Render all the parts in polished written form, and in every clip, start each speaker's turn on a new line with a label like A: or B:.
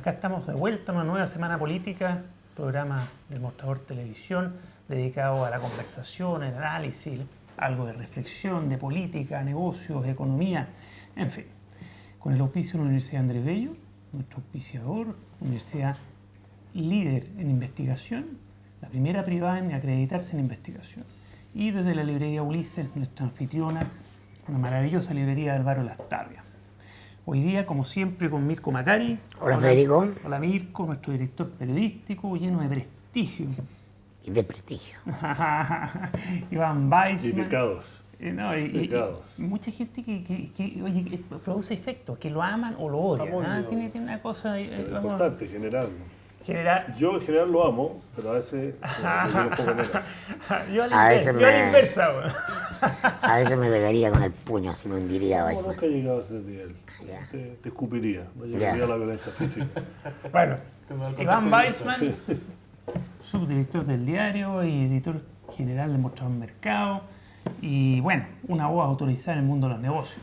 A: Acá estamos de vuelta en una nueva semana política, programa del Mostrador Televisión, dedicado a la conversación, el análisis, algo de reflexión, de política, negocios, economía, en fin. Con el auspicio de la Universidad Andrés Bello, nuestro auspiciador, universidad líder en investigación, la primera privada en acreditarse en investigación. Y desde la librería Ulises, nuestra anfitriona, una maravillosa librería del barrio Las Tarrias. Hoy día, como siempre, con Mirko Macari.
B: Hola Federico.
A: Hola Mirko, nuestro director periodístico, lleno de prestigio.
B: Y de prestigio.
A: Iván Weissman.
C: Y pecados.
A: Pecados. Y mucha gente que oye, produce efectos, que lo aman o lo odian. Tiene una cosa...
C: Es importante generarlo. Yo en general lo amo, pero a veces me digo un poco menos.
A: Yo a la inversa.
B: A veces me pegaría con el puño, así me hundiría.
C: No, nunca he llegado a ese nivel. Te escupiría, no llegaría a la violencia física.
A: Bueno, Iván Weissman, subdirector del diario y editor general de Mostrador Mercado. Y bueno, una voz autorizada en el mundo de los negocios.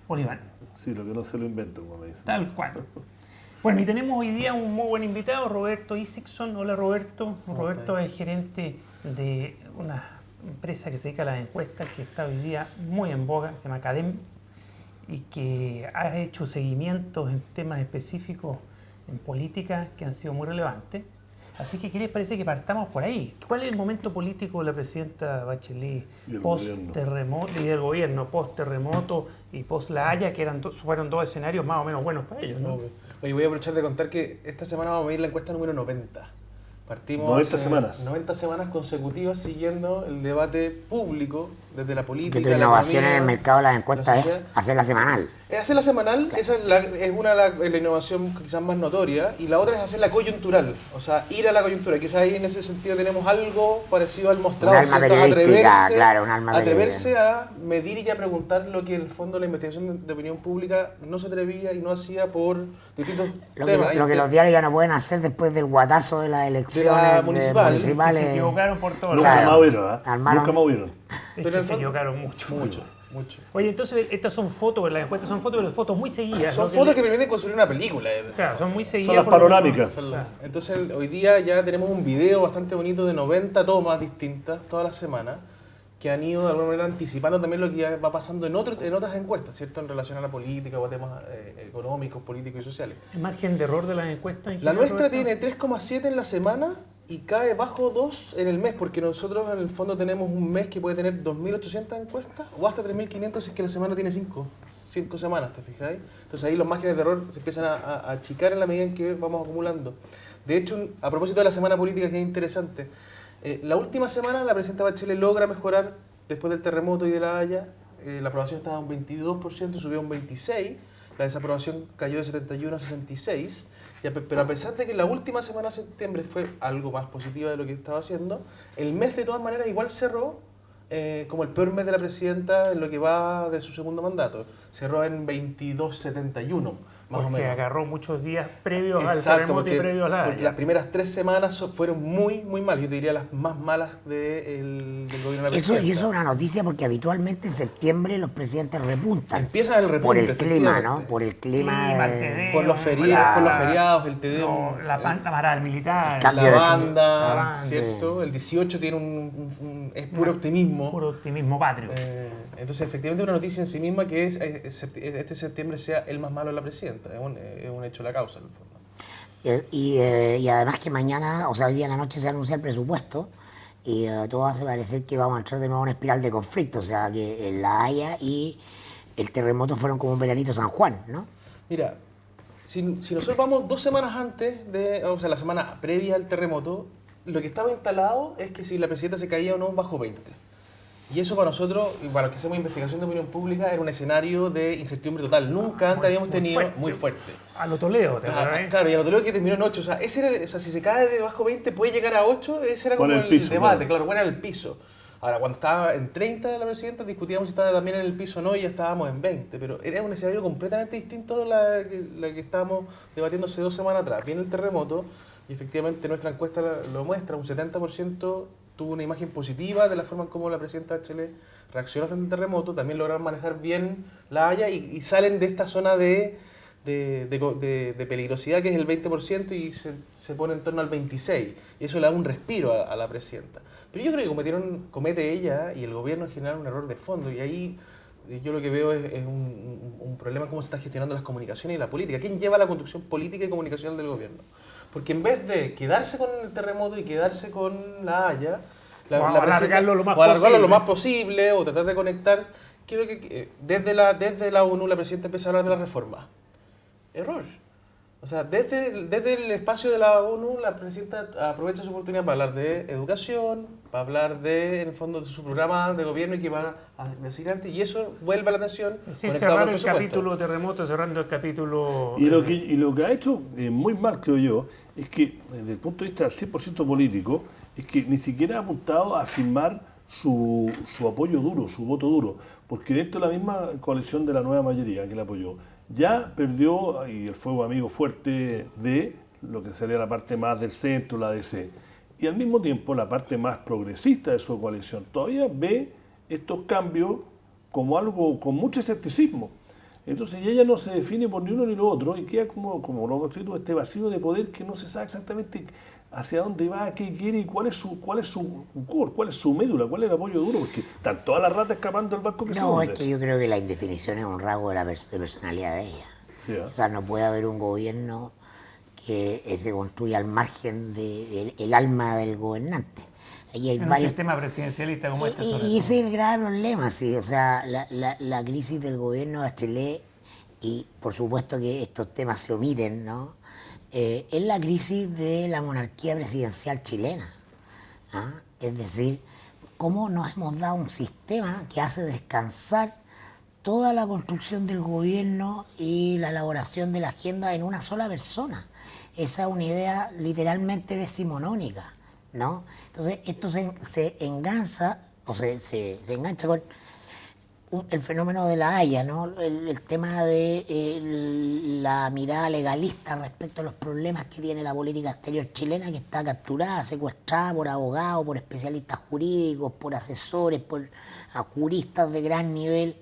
A: Hola Iván.
C: Sí, lo que no se lo invento, como me dicen.
A: Tal cual. Bueno, y tenemos hoy día un muy buen invitado, Roberto Isakson. Hola Roberto. Roberto es gerente de una empresa que se dedica a las encuestas que está hoy día muy en boga, se llama Cadem, y que ha hecho seguimientos en temas específicos en política que han sido muy relevantes. Así que, ¿qué les parece que partamos por ahí? ¿Cuál es el momento político de la presidenta Bachelet post-terremoto y del gobierno post-terremoto y post-La Haya, que fueron dos escenarios más o menos buenos para ellos, ¿no?
D: Oye, voy a aprovechar de contar que esta semana vamos a medir la encuesta número 90. Partimos
C: 90 semanas.
D: 90 semanas consecutivas siguiendo el debate público desde la política.
B: Que tu innovación en el mercado de las encuestas es hacerla semanal.
D: Es hacerla semanal, esa es una de la innovación quizás más notoria, y la otra es hacerla coyuntural, o sea, ir a la coyuntura. Quizás ahí en ese sentido tenemos algo parecido al mostrado,
B: un alma periodística, claro, un alma
D: atreverse a medir y a preguntar lo que en el fondo la investigación de opinión pública no se atrevía y no hacía por distintos temas.
B: Lo que los diarios ya no pueden hacer después del guatazo de las elecciones municipales.
A: Se equivocaron por todo.
C: Nunca más hubieron, Nunca más hubieron.
A: Pero se equivocaron mucho. Oye, entonces estas son fotos, las encuestas son fotos, pero fotos muy seguidas.
D: Son fotos que permiten construir una película.
A: Claro, son muy seguidas.
C: Son las panorámicas.
D: Entonces hoy día ya tenemos un video bastante bonito de 90 tomas distintas todas las semanas que han ido de alguna manera anticipando también lo que ya va pasando en otras encuestas, ¿cierto? En relación a la política o a temas económicos, políticos y sociales.
A: ¿El margen de error de las encuestas?
D: La nuestra tiene 3,7 en la semana y cae bajo 2 en el mes, porque nosotros en el fondo tenemos un mes que puede tener 2.800 encuestas o hasta 3.500 si es que la semana tiene 5 semanas, ¿te fijáis? Entonces ahí los márgenes de error se empiezan a achicar en la medida en que vamos acumulando. De hecho, a propósito de la semana política, que es interesante, la última semana la presidenta Bachelet logra mejorar después del terremoto y de La Haya. La aprobación estaba en un 22%, subió a un 26%, la desaprobación cayó de 71 a 66%. Pero a pesar de que la última semana de septiembre fue algo más positiva de lo que estaba haciendo, el mes de todas maneras igual cerró como el peor mes de la presidenta en lo que va de su segundo mandato. Cerró en 22,71, más o menos.
A: Porque agarró muchos días previos al terremoto y previos a La Haya.
D: Porque las primeras 3 semanas fueron muy malas. Yo te diría las más malas del gobierno de la presidenta.
B: Y eso es una noticia porque habitualmente en septiembre los presidentes repuntan.
D: Empieza el repunte.
B: Por el clima, ¿no? Por el clima.
D: Por los feriados, el TDO.
A: La parada militar.
D: La banda, ¿cierto? Sí. El 18 tiene es puro optimismo.
A: Puro optimismo patrio.
D: Entonces, efectivamente, una noticia en sí misma que este septiembre sea el más malo de la presidenta. Es un hecho de la causa, en el fondo.
B: Y además que mañana, o sea, hoy día en la noche se anuncia el presupuesto y todo hace parecer que vamos a entrar de nuevo en una espiral de conflicto. O sea, que La Haya y el terremoto fueron como un veranito San Juan, ¿no?
D: Mira, si nosotros vamos 2 semanas antes, o sea, la semana previa al terremoto, lo que estaba instalado es que si la presidenta se caía o no bajo 20. Y eso para nosotros, y para los que hacemos investigación de opinión pública, era un escenario de incertidumbre total. Nunca antes habíamos tenido muy fuerte.
A: A lo Toledo,
D: claro, y a lo Toledo que terminó en 8. O sea, si se cae de bajo 20 puede llegar a 8, ese era como el debate, claro, bueno, el piso. Ahora, cuando estaba en 30 la presidenta, discutíamos si estaba también en el piso o no, y ya estábamos en 20. Pero era un escenario completamente distinto a la que estábamos debatiendo hace 2 semanas atrás. Viene el terremoto, y efectivamente nuestra encuesta lo muestra, un 70% tuvo una imagen positiva de la forma en cómo la presidenta Bachelet reaccionó frente al terremoto. También lograron manejar bien La Haya y salen de esta zona de de peligrosidad, que es el 20%, y se pone en torno al 26%. Y eso le da un respiro a la presidenta. Pero yo creo que comete ella y el gobierno en general un error de fondo, y ahí yo lo que veo es un problema en cómo se están gestionando las comunicaciones y la política. ¿Quién lleva la conducción política y comunicacional del gobierno? Porque en vez de quedarse con el terremoto y quedarse con la Haya,
A: alargarlo
D: lo más posible, o tratar de conectar, quiero que desde la ONU la presidenta empieza a hablar de la reforma. Error. O sea, desde el espacio de la ONU, la presidenta aprovecha su oportunidad para hablar de educación, para hablar en el fondo, de su programa de gobierno y que va a decir antes, y eso vuelve a la atención.
A: Sí, cerrar el capítulo terremoto, cerrando el capítulo...
C: Y lo que ha hecho muy mal, creo yo, es que desde el punto de vista 100% político, es que ni siquiera ha apuntado a firmar su apoyo duro, su voto duro, porque dentro de la misma coalición de la nueva mayoría que le apoyó, ya perdió y el fuego amigo fuerte de lo que sería la parte más del centro, la DC. Y al mismo tiempo la parte más progresista de su coalición todavía ve estos cambios como algo con mucho escepticismo. Entonces ella no se define por ni uno ni lo otro y queda como lo hemos escrito, este vacío de poder que no se sabe exactamente hacia dónde va, qué quiere y cuál es su core, cuál es su médula, cuál es el apoyo duro, porque están todas las ratas escapando del barco que se hunde.
B: No, es que yo creo que la indefinición es un rasgo de la personalidad de ella. Sí, O sea, no puede haber un gobierno que se construya al margen del alma del gobernante. Ahí hay
A: varios sistemas presidencialistas como este.
B: Y ese es el grave problema, sí. O sea, la crisis del gobierno de Bachelet, y por supuesto que estos temas se omiten, ¿no? Es la crisis de la monarquía presidencial chilena. ¿Ah? Es decir, cómo nos hemos dado un sistema que hace descansar toda la construcción del gobierno y la elaboración de la agenda en una sola persona. Esa es una idea literalmente decimonónica, ¿no? Entonces esto se engancha con el fenómeno de la Haya, ¿no? El tema de la mirada legalista respecto a los problemas que tiene la política exterior chilena, que está capturada, secuestrada por abogados, por especialistas jurídicos, por asesores, por juristas de gran nivel.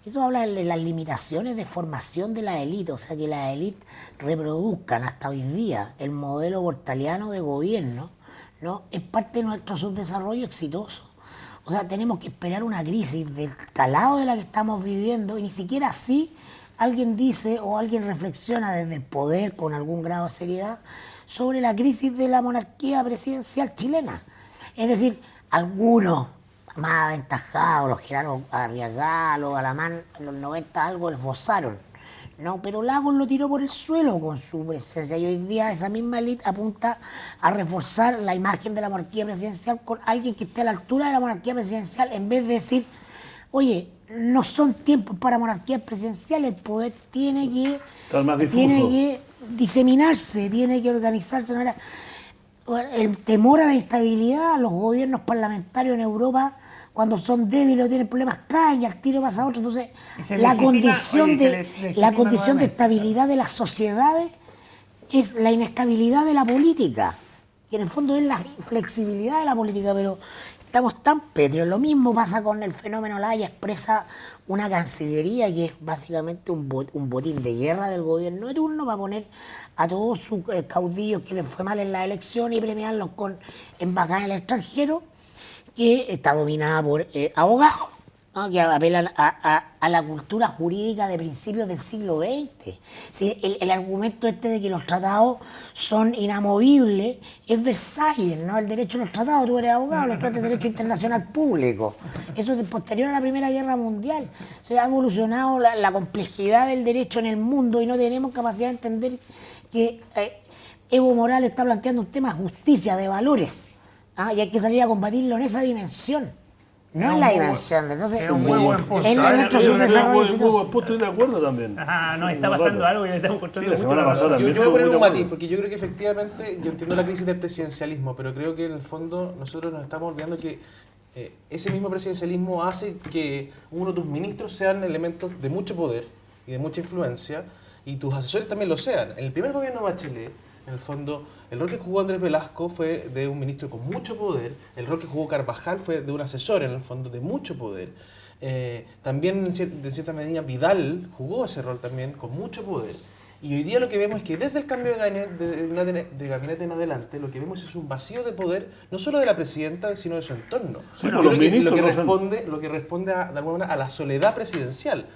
B: Eso habla de las limitaciones de formación de la élite, o sea, que las élites reproduzcan hasta hoy día el modelo portaliano de gobierno, ¿no? Es parte de nuestro subdesarrollo exitoso. O sea, tenemos que esperar una crisis del calado de la que estamos viviendo, y ni siquiera así alguien dice o alguien reflexiona desde el poder con algún grado de seriedad sobre la crisis de la monarquía presidencial chilena. Es decir, algunos más aventajados, los Gerardo Arriagada, los Alamán, en los 90 algo esbozaron, ¿no? Pero Lagos lo tiró por el suelo con su presencia, y hoy día esa misma élite apunta a reforzar la imagen de la monarquía presidencial con alguien que esté a la altura de la monarquía presidencial, en vez de decir, oye, no son tiempos para monarquía presidencial, el poder tiene que diseminarse, tiene que organizarse de manera... El temor a la instabilidad, los gobiernos parlamentarios en Europa, cuando son débiles o tienen problemas, caen y al tiro pasa a otro. Entonces, la condición de estabilidad de las sociedades es la inestabilidad de la política, que en el fondo es la flexibilidad de la política, pero estamos tan pétreos. Lo mismo pasa con el fenómeno La Haya, expresa una cancillería que es básicamente un botín de guerra del gobierno de turno para poner a todos sus caudillos que les fue mal en las elecciones y premiarlos con embajadas en el extranjero, que está dominada por abogados, ¿no? Que apelan a la cultura jurídica de principios del siglo XX. Sí, el argumento de que los tratados son inamovibles es Versalles, ¿no? El derecho a los tratados, tú eres abogado, los tratados de derecho internacional público. Eso es posterior a la Primera Guerra Mundial. Se ha evolucionado la complejidad del derecho en el mundo y no tenemos capacidad de entender que Evo Morales está planteando un tema de justicia, de valores. Y hay que salir a combatirlo en esa dimensión, no en la dimensión. Entonces,
A: es un muy buen punto.
B: Es nuestro subdesarrollo.
C: Estoy de acuerdo también.
A: No, está pasando algo y le estamos cortando
C: la semana pasada.
D: Yo voy a poner un matiz, porque yo creo que efectivamente, yo entiendo la crisis del presidencialismo, pero creo que en el fondo nosotros nos estamos olvidando que ese mismo presidencialismo hace que uno de tus ministros sean elementos de mucho poder y de mucha influencia, y tus asesores también lo sean. En el primer gobierno de Bachelet, en el fondo, el rol que jugó Andrés Velasco fue de un ministro con mucho poder, el rol que jugó Carvajal fue de un asesor, en el fondo, de mucho poder. También, de cierta medida, Vidal jugó ese rol también con mucho poder. Y hoy día lo que vemos es que desde el cambio de gabinete en adelante, lo que vemos es un vacío de poder, no solo de la presidenta, sino de su entorno.
C: Sí,
D: Yo
C: los
D: creo que
C: ministros no
D: lo que responde de alguna manera a la soledad presidencial.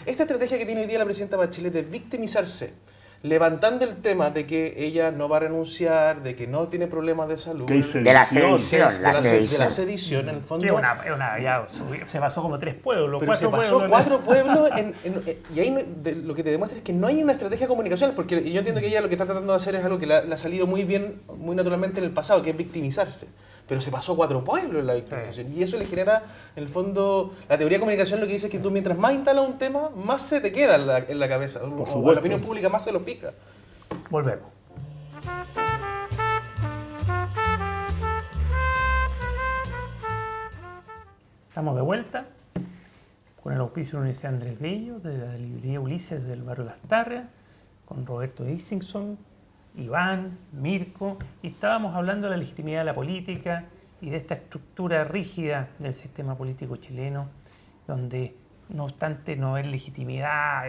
D: Esta estrategia que tiene hoy día la presidenta Bachelet de victimizarse, levantando el tema de que ella no va a renunciar, de que no tiene problemas de salud,
C: Que hay
B: De la
C: sedición.
B: sedición,
D: de la sedición, en el fondo.
A: Sí, ya se pasó como 3 pueblos,
D: Pero
A: 4
D: se pasó
A: pueblos.
D: 4 pueblos y ahí lo que te demuestra es que no hay una estrategia comunicacional, porque yo entiendo que ella lo que está tratando de hacer es algo que le ha salido muy bien, muy naturalmente en el pasado, que es victimizarse. Pero se pasó 4 pueblos en la victimización. Sí. Y eso le genera, en el fondo, la teoría de comunicación lo que dice es que tú mientras más instalas un tema, más se te queda en la cabeza. O la opinión pública más se lo fija.
A: Volvemos. Estamos de vuelta con el auspicio de la Universidad Andrés Bello, de la librería Ulises del barrio Las Tarrias, con Roberto Isingson, Iván, Mirko, y estábamos hablando de la legitimidad de la política y de esta estructura rígida del sistema político chileno, donde no obstante no hay legitimidad,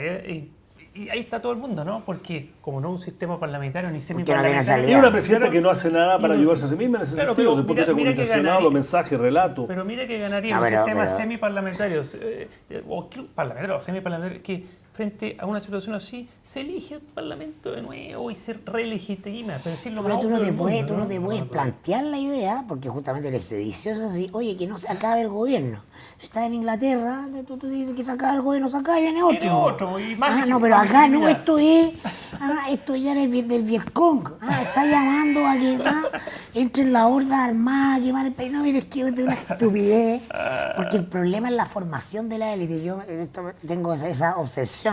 A: y ahí está todo el mundo, ¿no? Porque como no es un sistema parlamentario ni semiparlamentario...
C: Tiene una presidenta que no hace nada para ayudarse a sí misma en ese sentido, desde el punto de vista comunicacional, mensajes, relatos.
A: Pero mira que ganaría un sistema semiparlamentario, o parlamentario, o semiparlamentario, que frente a una situación así, se elige el Parlamento de nuevo y se relegitima.
B: Pero tú no te puedes plantear la idea, porque justamente eres sedicioso así, oye, que no se acabe el gobierno. Si estás en Inglaterra, tú dices que se acabe el gobierno, se acaba y viene otro.
A: Y más
B: no, pero acá no, esto ya es del Vietcong. Está llamando a que entren la horda armada, a quemar el país. No, pero es que es de una estupidez, porque el problema es la formación de la élite. Yo tengo esa obsesión.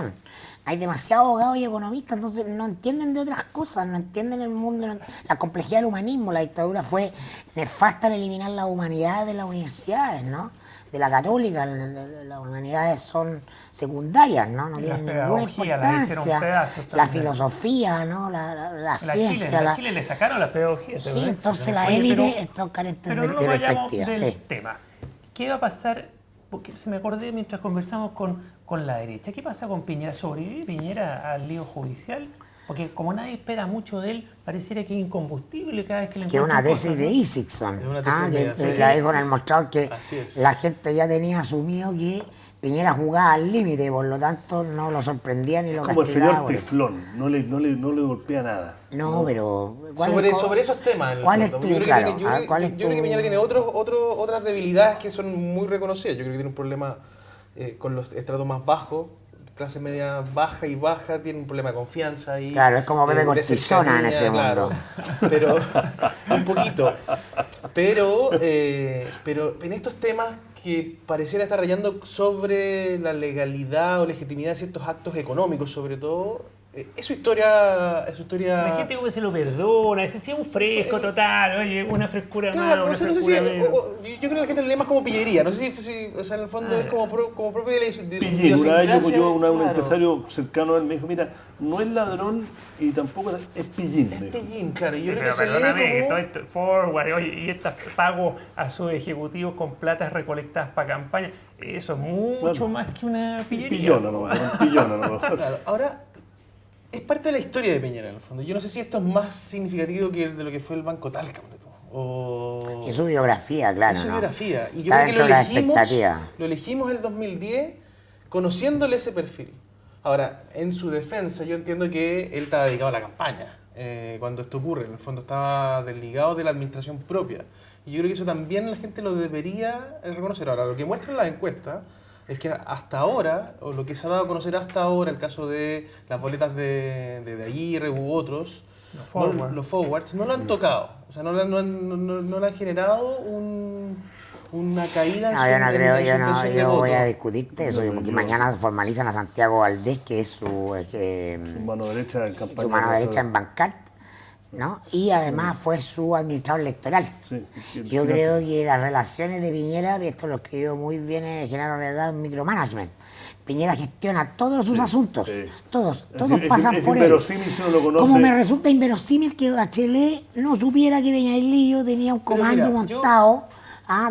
B: Hay demasiados abogados y economistas, entonces no entienden de otras cosas, no entienden el mundo, la complejidad del humanismo. La dictadura fue nefasta al eliminar la humanidad de las universidades, ¿no? De la católica, las humanidades son secundarias, ¿no? No tienen ninguna importancia. La filosofía, ¿no? La ciencia.
A: A Chile le sacaron las pedagogías.
B: Sí, entonces la élite están carentes de perspectiva.
A: Del tema. ¿Qué va a pasar? Porque se me acordé mientras conversamos con la derecha. ¿Qué pasa con Piñera? ¿Sobrevive Piñera al lío judicial? Porque como nadie espera mucho de él, pareciera que es incombustible cada vez que le
B: encuentran. Que una tesis de Isingson. Que la dijo en el mostrador que la gente ya tenía asumido que Piñera jugaba al límite, por lo tanto no lo sorprendía ni lo castigaba.
C: Como el señor Teflón, no le golpea nada.
B: No, pero...
D: Sobre esos temas,
B: ¿cuál es tu,
D: yo creo que Piñera tiene otras debilidades que son muy reconocidas. Yo creo que tiene un problema con los estratos más bajos, clase media baja y baja, tiene un problema de confianza. Y,
B: claro, es como Pepe Cortisona en ese mundo.
D: Pero, un poquito. Pero en estos temas que pareciera estar rayando sobre la legalidad o legitimidad de ciertos actos económicos, sobre todo, es su historia...
A: La gente como que se lo perdona, es un fresco total, oye, una frescura
D: claro,
A: más,
D: yo creo que la gente lo lee más como pillería, no sé si o sea, en el fondo es como propio de su
C: Pillín, una vez un empresario cercano a él me dijo, mira, no es ladrón y tampoco es pillín.
D: Es pillín, claro, y
A: sí,
D: yo creo
A: pero
D: que se
A: perdóname,
D: lee
A: todo esto, forward, oye, y estos pagos a sus ejecutivos con platas recolectadas para campaña, eso es mucho más que una pillería.
C: Pillona,
D: Claro, ahora... Es parte de la historia de Piñera, en el fondo. Yo no sé si esto es más significativo que de lo que fue el Banco Talca.
B: Es su biografía, claro.
D: Es su biografía. Y yo
B: está
D: creo que
B: lo
D: elegimos en el 2010 conociéndole ese perfil. Ahora, en su defensa, yo entiendo que él estaba dedicado a la campaña cuando esto ocurre. En el fondo estaba desligado de la administración propia. Y yo creo que eso también la gente lo debería reconocer. Ahora, lo que muestran las encuestas es que hasta ahora, o lo que se ha dado a conocer hasta ahora, el caso de las boletas de Aguirre u otros, los forwards, no lo han tocado. O sea, no le han generado una caída en su
B: yo voy a discutirte eso, porque mañana formalizan a Santiago Valdés, que es su
C: mano derecha en campaña.
B: Su mano derecha en Bancart, ¿no? Y además fue su administrador electoral.
C: Sí,
B: yo creo que las relaciones de Piñera, esto lo escribió muy bien Genaro Redal en Micromanagement. Piñera gestiona todos sus asuntos, todos pasan por él.
C: Si uno lo conoce.
B: Como me resulta inverosímil que Bachelet no supiera que Peñalillo tenía un comando montado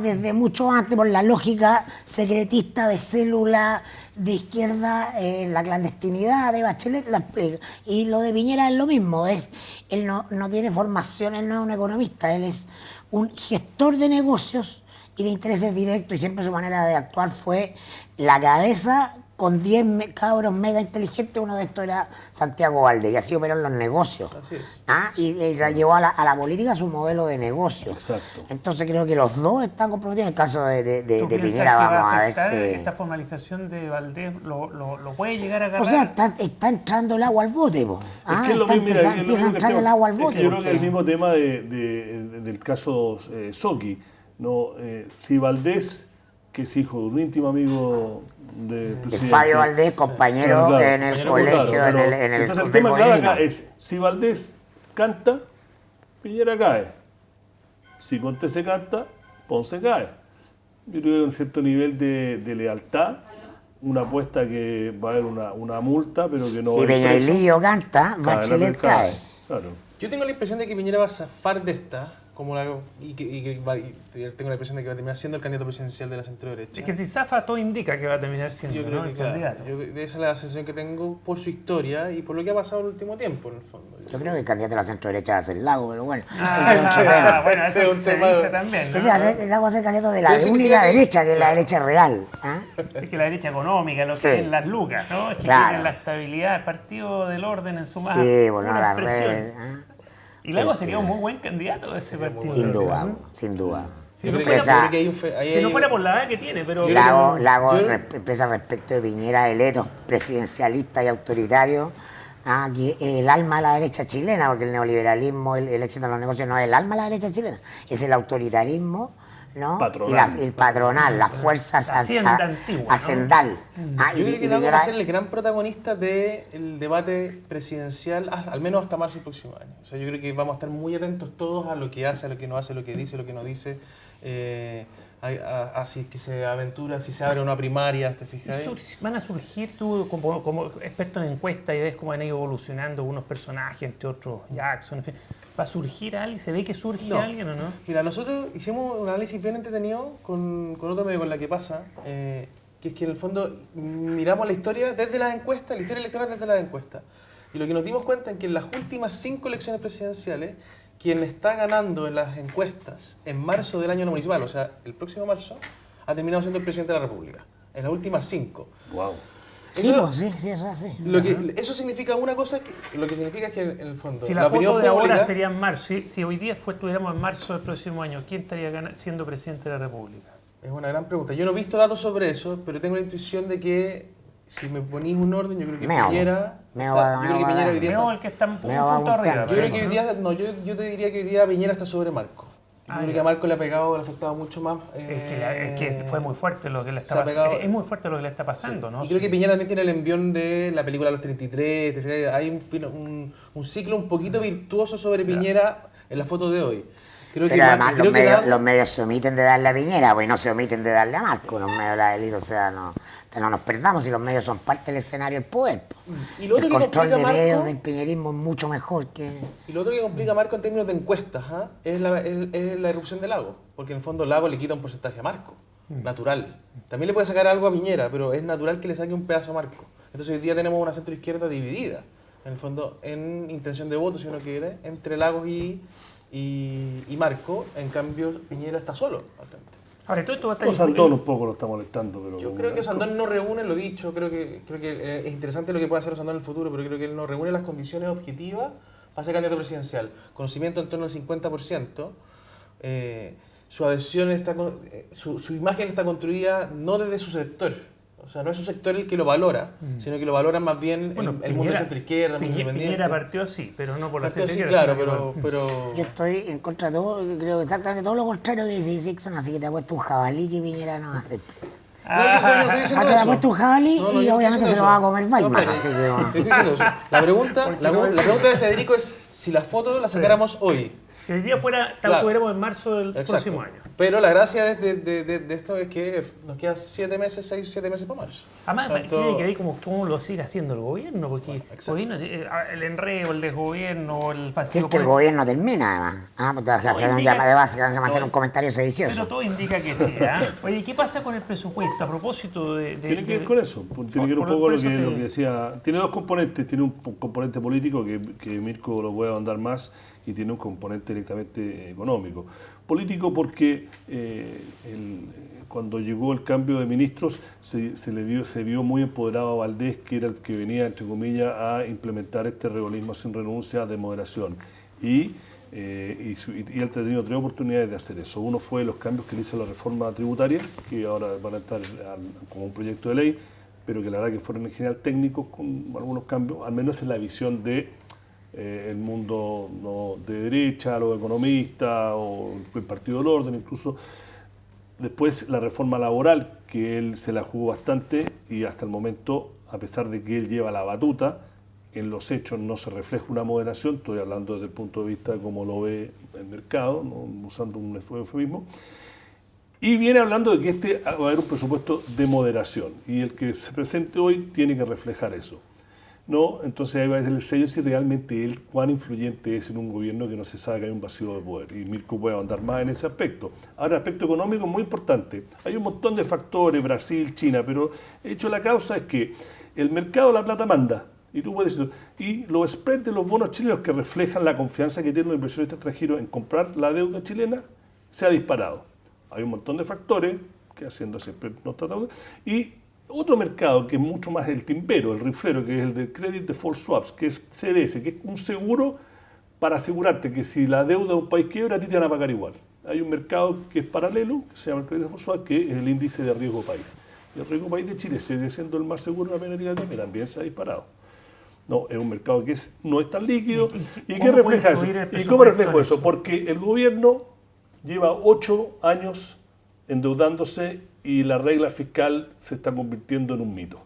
B: desde mucho antes, por la lógica secretista de célula de izquierda, la clandestinidad de Bachelet la explica. Y lo de Piñera es lo mismo, él no tiene formación, él no es un economista, él es un gestor de negocios y de intereses directos, y siempre su manera de actuar fue la cabeza con 10 cabros mega inteligentes. Uno de estos era Santiago Valdés, y así operó en los negocios.
D: Así es.
B: Y la llevó a la política su modelo de negocio.
C: Exacto.
B: Entonces creo que los dos están comprometidos. En el caso de
A: ¿Tú piensas
B: Piñera,
A: que va
B: vamos a ver
A: afectar
B: si...
A: esta formalización de Valdés lo puede llegar a agarrar?
B: O sea, está entrando el agua al bote, po.
C: Es que es lo mismo, mira, es lo
B: empieza a
C: mismo que
B: entrar el agua al
C: es
B: bote.
C: que yo creo que
B: porque-
C: el mismo tema del caso Soki, ¿no? Si Valdés, que es hijo de un íntimo amigo del
B: de
C: presidente...
B: Fabio Valdés, compañero
C: Claro,
B: en el
D: compañero,
B: colegio,
C: claro,
B: en
C: pero-
B: el
C: entonces el
B: del
C: tema claro
B: Borinino.
C: acá es, si Valdés canta, Piñera cae. Si Conte se canta, Ponce cae. Yo creo que hay un cierto nivel de lealtad, una apuesta que va a haber una multa, pero que no
B: Si
C: va a ir preso.
B: Peñailillo canta,
C: Cae,
B: Bachelet cae.
C: Claro.
D: Yo tengo la impresión de que Piñera va a zafar de esta, y tengo la impresión de que va a terminar siendo el candidato presidencial de la centro-derecha.
A: Es que si zafa, todo indica que va a terminar siendo,
D: Yo creo
A: ¿no?
D: que
A: el
D: claro,
A: candidato.
D: esa es la sensación que tengo por su historia y por lo que ha pasado el último tiempo, en el fondo.
B: Yo creo que el candidato de la centro-derecha va a ser Lago, pero bueno.
A: Ah,
B: ese es otro tema.
A: bueno,
D: Ese es
A: eso
D: un
A: se
D: tema-
A: dice también, ¿no?
B: Ese va a ser, Lago va a ser candidato de la
D: Pero significa
B: única
D: que-
B: derecha, que es la derecha real.
A: Es que la derecha económica, lo que
B: Sí.
A: es las lucas, ¿no? Es que
B: Claro.
A: quieren la estabilidad, el partido del orden en su más
B: Sí, bueno,
A: pura
B: la
A: expresión.
B: red.
A: Y Lago sería un muy buen candidato de ese partido.
B: Sin
A: creo,
B: duda,
A: ¿no?
B: sin duda.
A: Si
D: Yo
A: no
D: creo
A: fuera
D: que- yo
B: por-
D: creo que hay un fe- ahí
A: Si no
D: hay-
A: fuera por la edad que tiene, pero...
D: Yo
B: Lago,
D: creo-
B: Lago
D: yo-
B: expresa respecto de Piñera el etos presidencialista y autoritario, que el alma de la derecha chilena, porque el neoliberalismo, el éxito en los negocios no es el alma de la derecha chilena, es el autoritarismo, ¿no?
C: Patronal.
B: Y el patronal, las fuerzas
A: La hacienda antigua, ¿no?
B: hacendal.
D: Yo creo que Lago va a ser el gran protagonista del debate presidencial, al menos hasta marzo del próximo año. O sea, yo creo que vamos a estar muy atentos todos a lo que hace, a lo que no hace, lo que dice, lo que no dice, a si es que se aventura, si se abre una primaria, ¿te fijas?
A: Van a surgir, tú como experto en encuestas y ves cómo han ido evolucionando unos personajes, entre otros Jackson, en fin. ¿Va a surgir alguien? ¿Se ve que surge
D: No.
A: alguien o no?
D: Mira, nosotros hicimos un análisis bien entretenido con otro medio, con La Que Pasa, que es que en el fondo miramos la historia desde las encuestas, la historia electoral desde las encuestas. Y lo que nos dimos cuenta es que en las últimas 5 elecciones presidenciales, quien está ganando en las encuestas en marzo del año municipal, o sea, el próximo marzo, ha terminado siendo el presidente de la República. En las últimas 5.
C: Wow.
B: Sí,
D: Eso-
B: pues, sí, eso es así.
D: Eso significa una cosa, lo que significa es que en el fondo
A: Si la
D: opinión
A: foto de ahora
D: pública-
A: sería en marzo, si hoy día estuviéramos en marzo del próximo año, ¿quién estaría siendo presidente de la República?
D: Es una gran pregunta. Yo no he visto datos sobre eso, pero tengo la intuición de que si me ponís un orden, yo creo que
B: Meo.
D: Piñera...
B: Meo
D: está-
B: va-
D: yo creo que
B: Meo va
D: Piñera
B: a
D: hoy día
A: Veo
D: está-
A: el que está un
B: Me va
A: punto
B: buscando.
A: arriba.
D: Yo creo que hoy
A: ¿no?
D: día... No, yo te diría que hoy día Piñera está sobre Marco. Yo creo que a Marco le ha pegado, le ha afectado mucho más.
A: Es que fue muy fuerte lo que le
D: se
A: está
D: ha pegado-
A: pasando. Es muy fuerte lo que le está pasando, ¿no?
D: Y creo que Piñera también tiene el envión de la película Los 33. ¿te fijas? Hay un ciclo un poquito virtuoso sobre Piñera en la foto de hoy. Creo
B: Pero además
D: creo que da-
B: los medios se omiten de darle a Piñera, pues no se omiten de darle a Marco, los medios de la élite, o sea, no nos perdamos si los medios son parte del escenario del poder.
D: Y lo otro
B: El
D: que
B: control de
D: complica,
B: medios
D: Marco-
B: del piñerismo es mucho mejor que...
D: Y lo otro que complica a Marco en términos de encuestas es la erupción de Lago, porque en el fondo Lago le quita un porcentaje a Marco, natural. También le puede sacar algo a Piñera, pero es natural que le saque un pedazo a Marco. Entonces hoy día tenemos una centroizquierda dividida, en el fondo, en intención de voto, si uno quiere, entre Lagos y Marco. En cambio, Piñera está solo al frente.
A: Ahora, todo esto va a estar
C: Los Sandón un poco lo está molestando, pero...
D: Yo creo que Sandón no reúne, lo dicho, creo que es interesante lo que puede hacer Sandón en el futuro, pero creo que él no reúne las condiciones objetivas para ser candidato presidencial. Conocimiento en torno al 50%, su adhesión está, su imagen está construida no desde su sector. O sea, no es su sector el que lo valora, sino que lo valora más bien el mundo centro-izquierda, el mundo independiente.
A: Piñera partió así, pero no por la
D: Partió así,
A: centro-izquierda,
D: claro,
A: sino que
D: pero...
B: Yo estoy en contra de todo, creo exactamente todo lo contrario que dice Sixon, así que te ha puesto un jabalí que Piñera no va a hacer presa.
D: No, yo no estoy diciendo
B: Te ha
D: eso.
B: puesto un jabalí
D: No, no,
B: y
D: yo no
B: obviamente
D: estoy
B: se lo
D: diciendo
B: va a
D: eso.
B: comer Weissman,
D: No,
B: así que...
D: yo estoy diciendo eso. La pregunta de Federico es si la foto la sacáramos hoy.
A: Si hoy día fuera tal
D: Claro.
A: como éramos en marzo del
D: Exacto.
A: próximo año.
D: Pero la gracia de esto es que nos quedan 7 meses, 7 meses para marzo.
A: Además,
D: Tanto-
A: tiene que ver cómo lo sigue haciendo el gobierno, porque
D: exacto.
A: gobierno, el enredo, el desgobierno, el
B: Si es
A: fascismo
B: que el gobierno termina, además. Pues te vas a hacer un
A: indica-
B: llamado, vas a hacer un comentario sedicioso.
A: pero todo indica que sí. ¿Ah? Oye, ¿qué pasa con el presupuesto? A propósito
C: Tiene que ver con eso, tiene que ver un
A: por
C: poco
A: eso
C: lo que decía. Tiene dos componentes, tiene un componente político que Mirko lo puede ahondar más y tiene un componente directamente económico. Político porque cuando llegó el cambio de ministros se vio muy empoderado a Valdés, que era el que venía, entre comillas, a implementar este realismo sin renuncia de moderación. Y él ha tenido 3 oportunidades de hacer eso. Uno fue los cambios que le hizo la reforma tributaria, que ahora van a estar como un proyecto de ley, pero que la verdad que fueron en general técnicos con algunos cambios, al menos en la visión de el mundo de derecha, los economistas o el Partido del Orden incluso. Después la reforma laboral, que él se la jugó bastante y hasta el momento, a pesar de que él lleva la batuta, en los hechos no se refleja una moderación, estoy hablando desde el punto de vista de cómo lo ve el mercado, ¿no? Usando un eufemismo. Y viene hablando de que va a haber un presupuesto de moderación y el que se presente hoy tiene que reflejar eso. ¿No? Entonces ahí va a ser el sello si realmente él cuán influyente es en un gobierno que no se sabe que hay un vacío de poder. Y Mirko puede andar más en ese aspecto. Ahora, el aspecto económico es muy importante. Hay un montón de factores, Brasil, China, pero de hecho la causa es que el mercado la plata manda. Y tú puedes decirlo. Y los spreads de los bonos chilenos que reflejan la confianza que tienen los inversionistas extranjeros en comprar la deuda chilena se ha disparado. Hay un montón de factores que haciendo siempre no tratamos. Y otro mercado que es mucho más el timbero, el riflero, que es el de Credit Default Swaps, que es CDS, que es un seguro para asegurarte que si la deuda de un país quiebra, a ti te van a pagar igual. Hay un mercado que es paralelo, que se llama el Credit Default Swap, que es el índice de riesgo país. Y el riesgo país de Chile, sigue siendo el más seguro en América Latina, que también se ha disparado. No, es un mercado que no es tan líquido. ¿Y qué refleja eso? ¿Y cómo refleja eso? Porque el gobierno lleva 8 años endeudándose y la regla fiscal se está convirtiendo en un mito.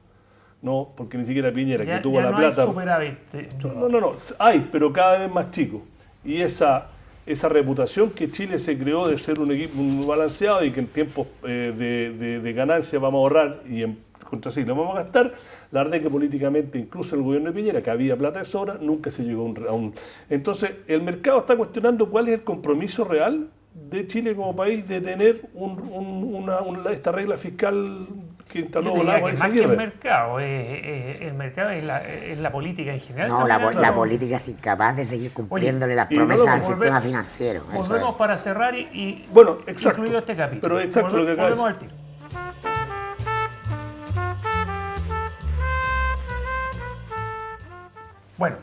C: No, porque ni siquiera Piñera, que tuvo la plata.
A: Hay superávit.
C: No, hay, pero cada vez más chico. Y esa reputación que Chile se creó de ser un equipo balanceado y que en tiempos de ganancia vamos a ahorrar y en contra sí no vamos a gastar, la verdad es que políticamente, incluso el gobierno de Piñera, que había plata de sobra, nunca se llegó a un... Entonces, el mercado está cuestionando cuál es el compromiso real de Chile como país de tener esta regla fiscal que instaló Olavo en esa
A: más que el
C: guerra.
A: mercado, es la política en general.
B: No, la política es incapaz de seguir cumpliéndole las promesas al sistema financiero. Eso
A: Volvemos
B: es.
A: para cerrar y
C: Bueno, exacto.
A: incluido este capítulo.
C: Pero exacto lo que acabas de
A: Volvemos al tiro. Bueno,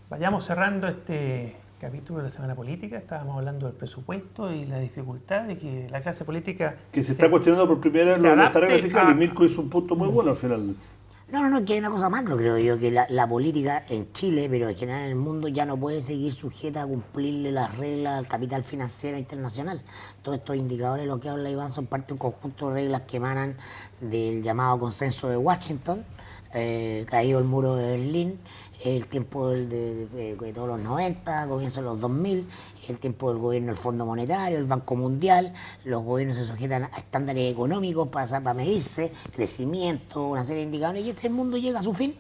A: vayamos cerrando este capítulo de la Semana Política. Estábamos hablando del presupuesto y la dificultad de que la clase política...
C: Que se está cuestionando por primera vez esta regla fiscal y
A: a...
C: Mirko hizo un punto muy bueno al final.
B: No, que hay una cosa macro, creo yo, que la política en Chile, pero en general en el mundo, ya no puede seguir sujeta a cumplirle las reglas al capital financiero internacional. Todos estos indicadores, lo que habla Iván, son parte de un conjunto de reglas que emanan del llamado consenso de Washington, caído el muro de Berlín, el tiempo de todos los 90, comienzo de los 2000, el tiempo del gobierno del Fondo Monetario, el Banco Mundial, los gobiernos se sujetan a estándares económicos para medirse, crecimiento, una serie de indicadores, y ese mundo llega a su fin.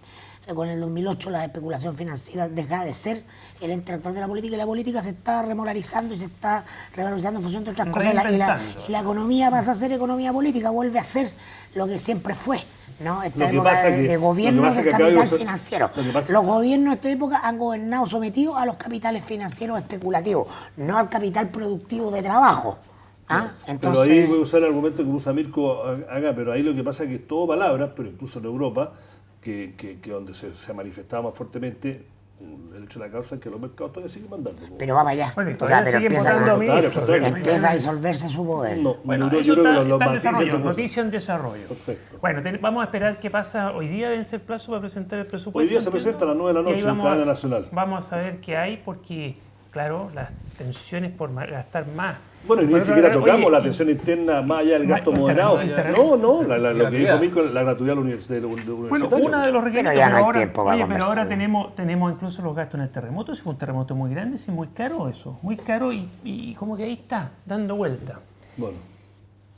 B: Con el 2008 la especulación financiera deja de ser el ente actor de la política y la política se está remolarizando y se está revalorizando en función de otras cosas y la economía pasa a ser economía política, vuelve a ser lo que siempre fue. ¿No? Esta época de gobierno del capital financiero. Los gobiernos de esta época han gobernado sometidos a los capitales financieros especulativos, no al capital productivo de trabajo. ¿Ah? Entonces,
C: pero ahí voy a usar el argumento que usa Mirko acá, pero ahí lo que pasa es que es todo palabras, pero incluso en Europa, que donde se manifestaba más fuertemente el hecho de la causa es que los mercados todavía siguen mandando.
B: Pero va para allá.
A: Bueno,
B: o sea, pero
A: empieza
B: a disolverse su poder.
A: Bueno, eso está en desarrollo, noticia en desarrollo.
C: Perfecto.
A: Bueno, vamos a esperar qué pasa. Hoy día vence el plazo para presentar el presupuesto.
C: Hoy día se presenta a las 9 de la noche en la cadena nacional.
A: Vamos a saber qué hay porque, claro, las tensiones por gastar más.
C: Bueno, y ni siquiera tocamos la tensión interna más allá del gasto moderado. No, lo que dijo Mirko, la gratuidad universitaria.
A: Bueno, una de los requisitos,
B: pero
A: ahora tenemos incluso los gastos en el terremoto. Si fue un terremoto muy grande, sí, muy caro eso, muy caro y como que ahí está, dando vuelta.
C: Bueno,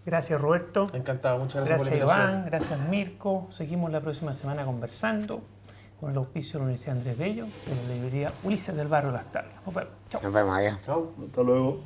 A: Gracias, Roberto.
D: Encantado, muchas gracias,
A: Gracias,
D: por la invitación.
A: Iván. Gracias, Mirko. Seguimos la próxima semana conversando con el auspicio de la Universidad Andrés Bello de la librería Ulises del Barrio Las Tablas. Nos vemos. Chao.
B: Nos vemos, adiós.
D: Chao.
C: hasta luego.